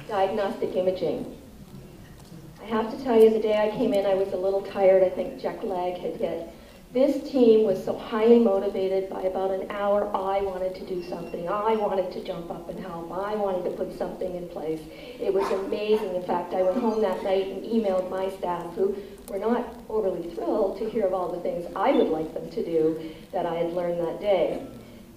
Diagnostic imaging. I have to tell you, the day I came in, I was a little tired. I think jet lag had hit. This team was so highly motivated. By about an hour, I wanted to do something. I wanted to jump up and help. I wanted to put something in place. It was amazing. In fact, I went home that night and emailed my staff, who were not overly thrilled to hear of all the things I would like them to do that I had learned that day.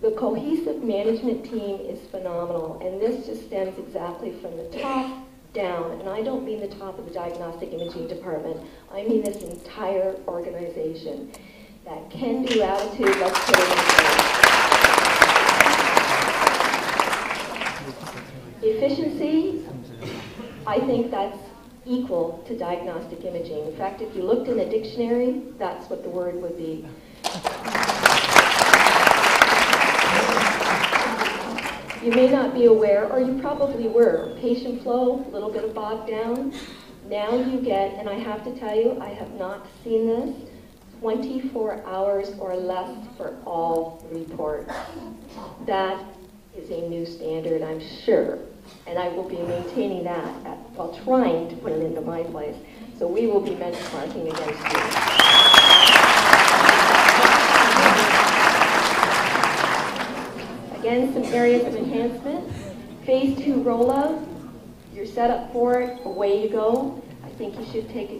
The cohesive management team is phenomenal, and this just stems exactly from the top down. And I don't mean the top of the diagnostic imaging department. I mean this entire organization. That can-do attitude, let's put it in place. Efficiency, I think that's equal to diagnostic imaging. In fact, if you looked in a dictionary, that's what the word would be. You may not be aware, or you probably were, patient flow, a little bit of bogged down. Now you get, and I have to tell you, I have not seen this, 24 hours or less for all reports. That is a new standard, I'm sure, and I will be maintaining that while trying to put it into my place. So we will be benchmarking against you. Again, some areas of enhancement. Phase 2 rollout. You're set up for it. Away you go. I think you should take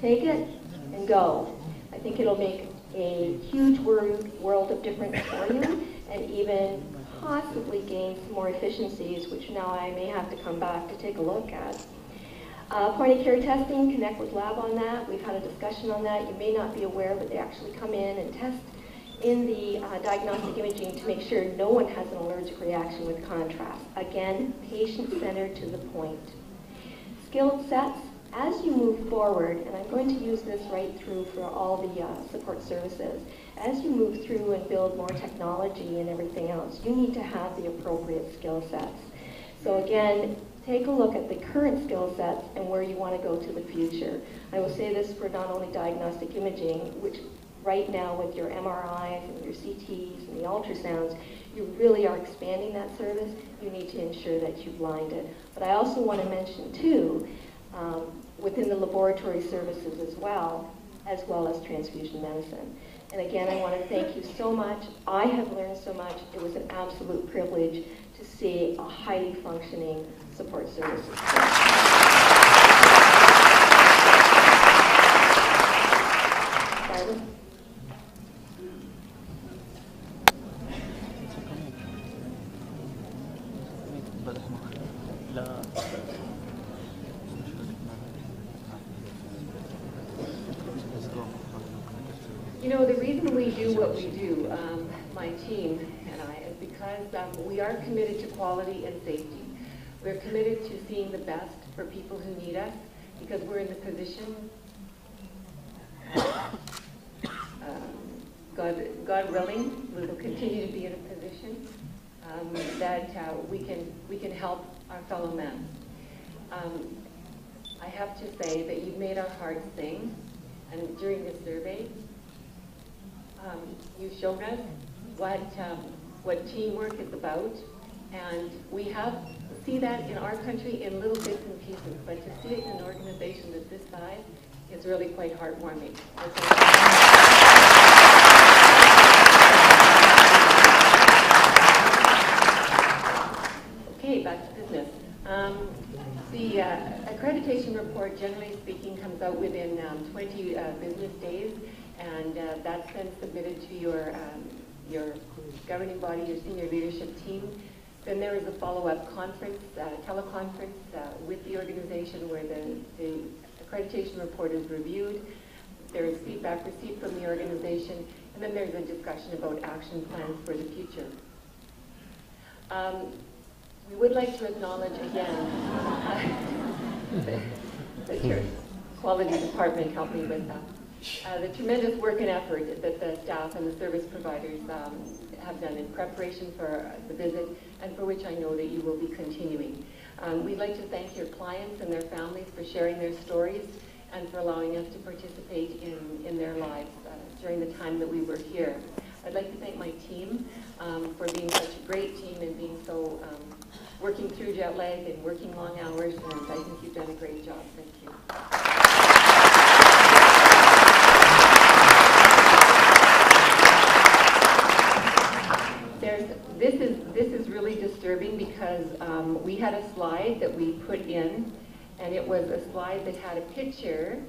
it and go. I think it'll make a huge world of difference for you, and even possibly gain some more efficiencies, which now I may have to come back to take a look at. Point of care testing, Connect with Lab on that. We've had a discussion on that. You may not be aware, but they actually come in and test in the diagnostic imaging to make sure no one has an allergic reaction with contrast. Again, patient-centered to the point. Skilled sets, as you move forward, and I'm going to use this right through for all the support services, as you move through and build more technology and everything else, you need to have the appropriate skill sets. So again, take a look at the current skill sets and where you want to go to the future. I will say this for not only diagnostic imaging, which right now with your MRIs and your CTs and the ultrasounds, you really are expanding that service. You need to ensure that you've lined it. But I also want to mention too, within the laboratory services as well as transfusion medicine. And again, I want to thank you so much. I have learned so much. It was an absolute privilege to see a highly functioning support services. Barbara? You know, the reason we do what we do, my team and I, is because we are committed to quality and safety. We're committed to seeing the best for people who need us, because we're in the position, God willing, we will continue to be in a position that we can help our fellow men. I have to say that you've made our hearts sing, and during this survey, you've shown us what teamwork is about, and we see that in our country in little bits and pieces, but to see it in an organization that's this size is really quite heartwarming. Okay, back to business. The accreditation report, generally speaking, comes out within 20 business days, and that's then submitted to your governing body, your senior leadership team. Then there is a follow-up conference, teleconference with the organization where the accreditation report is reviewed. There is feedback received from the organization, and then there's a discussion about action plans for the future. We would like to acknowledge again the quality department helped me with that. The tremendous work and effort that the staff and the service providers have done in preparation for the visit, and for which I know that you will be continuing. We'd like to thank your clients and their families for sharing their stories and for allowing us to participate in their lives during the time that we were here. I'd like to thank my team for being such a great team and being so working through jet lag and working long hours, and I think you've done a great job. Thank you. This is really disturbing because we had a slide that we put in, and it was a slide that had a picture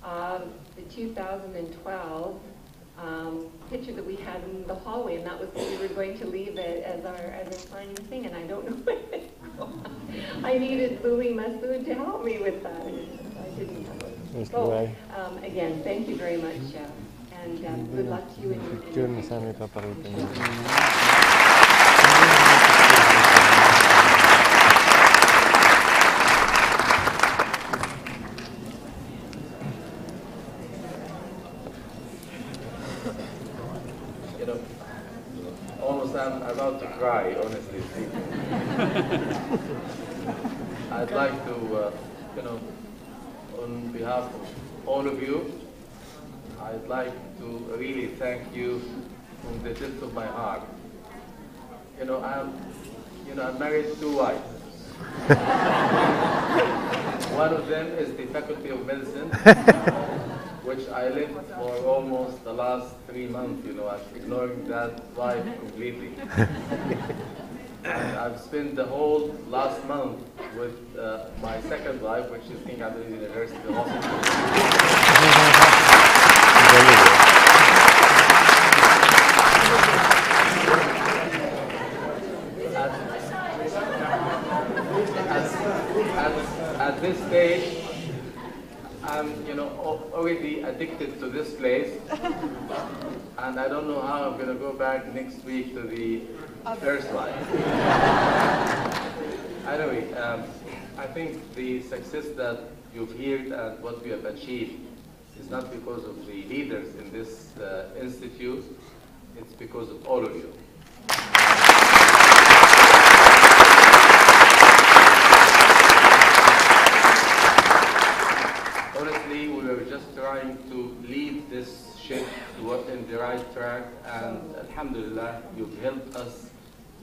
of the 2012 picture that we had in the hallway, and that was what we were going to leave it as our signing thing, and I don't know where it's going. I needed Louis Massoud to help me with that. I didn't have it. So, again, thank you very much, and good luck to you in your You know, almost I'm about to cry, honestly speaking. I'd like to, on behalf of all of you, I'd like to really thank you from the depth of my heart. I'm married to 2 wives. One of them is the Faculty of Medicine, which I lived for almost the last 3 months, ignoring that wife completely. And I've spent the whole last month with my second wife, which is King Abdulaziz University Hospital. At this stage, I'm, already addicted to this place, and I don't know how I'm going to go back next week to the first life. Anyway, I think the success that you've heard and what we have achieved is not because of the leaders in this institute, it's because of all of you. Honestly, we were just trying to lead this ship in the right track, and alhamdulillah, you've helped us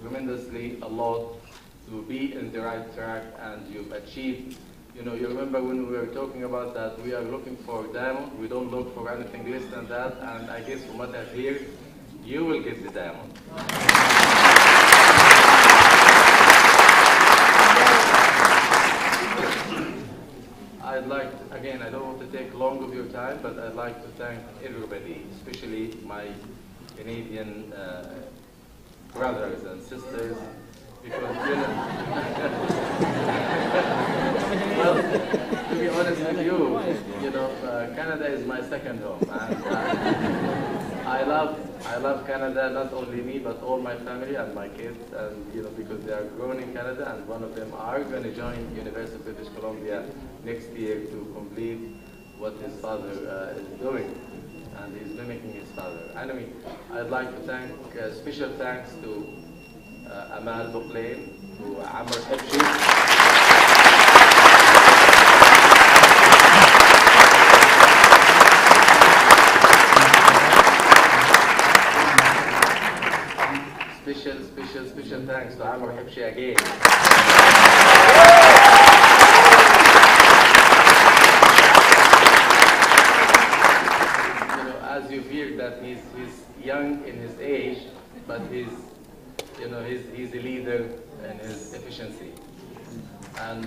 tremendously a lot to be in the right track, and you've achieved, you remember when we were talking about that we are looking for diamond, we don't look for anything less than that, and I guess from what I've heard, you will get the diamond. I'd like to, again, I don't want to take long of your time, but I'd like to thank everybody, especially my Canadian brothers and sisters, because, well, to be honest with you, Canada is my second home, and I love Canada, not only me, but all my family and my kids, and because they are grown in Canada, and one of them are going to join University of British Columbia next year to complete what his father is doing, and he's mimicking his father. Anyway, I'd like to thank, special thanks to Amal Bouclain, to Amr Hebshi. Special thanks to Amr Hebshi again. As you've heard that he's young in his age, but he's a leader in his efficiency. And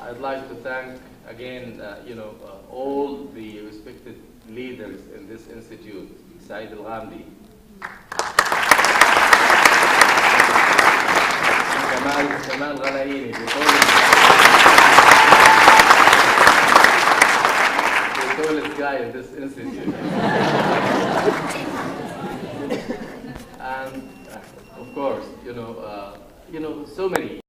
I'd like to thank again, all the respected leaders in this institute, Saeed Al-Ghamdi, Kamal Ghalaini, the tallest guy in this institute. And of course, so many.